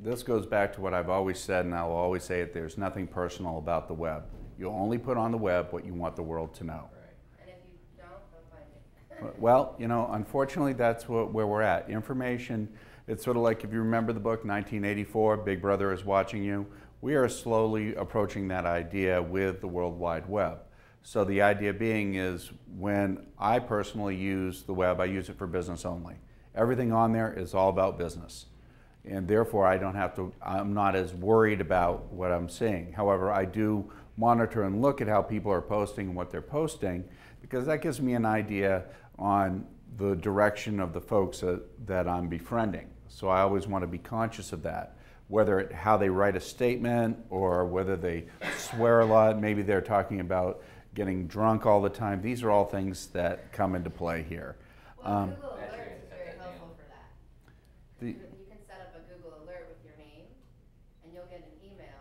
this goes back to what I've always said, and I'll always say it, there's nothing personal about the web. You'll only put on the web what you want the world to know. And if you don't, they'll find it. Well, you know, unfortunately, that's where we're at. Information, it's sort of like if you remember the book 1984, Big Brother is Watching You. We are slowly approaching that idea with the World Wide Web. So the idea being is when I personally use the web, I use it for business only. Everything on there is all about business. And therefore I'm not as worried about what I'm seeing. However, I do monitor and look at how people are posting and what they're posting, because that gives me an idea on the direction of the folks that I'm befriending. So I always want to be conscious of that, whether how they write a statement or whether they swear a lot. Maybe they're talking about getting drunk all the time. These are all things that come into play here. Well, Google Alerts is very helpful for that. You can set up a Google Alert with your name, and you'll get an email.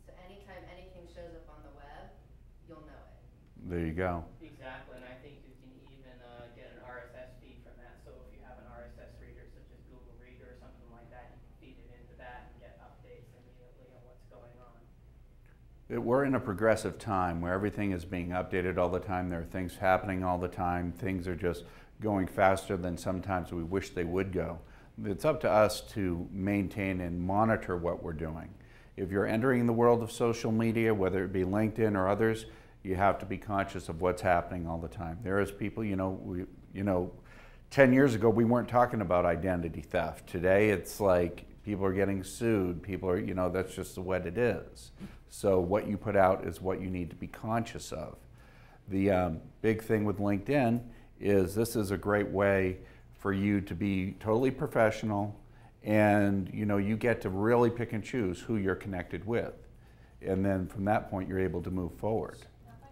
So anytime anything shows up on the web, you'll know it. There you go. Exactly, and I think you can even get an RSS feed from that. So if you have an RSS reader such as Google Reader or something like that, you can feed it into that and get updates immediately on what's going on. We're in a progressive time where everything is being updated all the time. There are things happening all the time. Things are just going faster than sometimes we wish they would go. It's up to us to maintain and monitor what we're doing. If you're entering the world of social media, whether it be LinkedIn or others, you have to be conscious of what's happening all the time. There is people, 10 years ago we weren't talking about identity theft. Today it's like people are getting sued. People are, that's just what it is. So what you put out is what you need to be conscious of. The big thing with LinkedIn is this is a great way for you to be totally professional, and you get to really pick and choose who you're connected with. And then from that point you're able to move forward.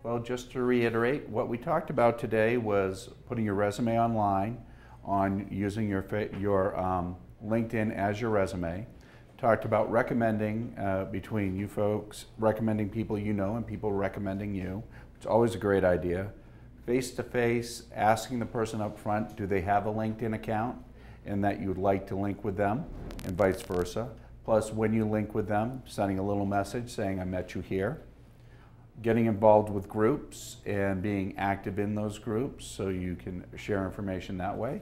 Well, just to reiterate, what we talked about today was putting your resume online, on using your LinkedIn as your resume. Talked about recommending between you folks, recommending people you know and people recommending you, which is always a great idea. Face-to-face, asking the person up front, do they have a LinkedIn account and that you would like to link with them, and vice versa. Plus, when you link with them, sending a little message saying, I met you here. Getting involved with groups and being active in those groups so you can share information that way.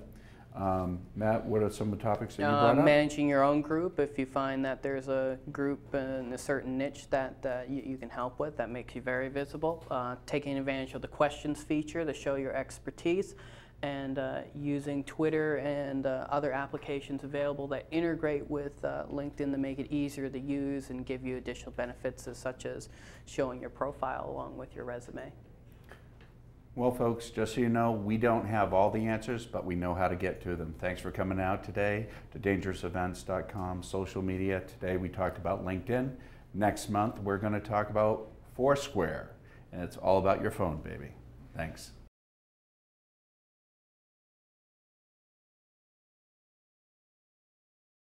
Matt, what are some of the topics that you brought up? Managing your own group. If you find that there's a group in a certain niche that you can help with, that makes you very visible. Taking advantage of the questions feature to show your expertise, and using Twitter and other applications available that integrate with LinkedIn to make it easier to use and give you additional benefits, such as showing your profile along with your resume. Well, folks, just so you know, we don't have all the answers, but we know how to get to them. Thanks for coming out today to dangerousevents.com, social media. Today we talked about LinkedIn. Next month we're going to talk about Foursquare, and it's all about your phone, baby. Thanks.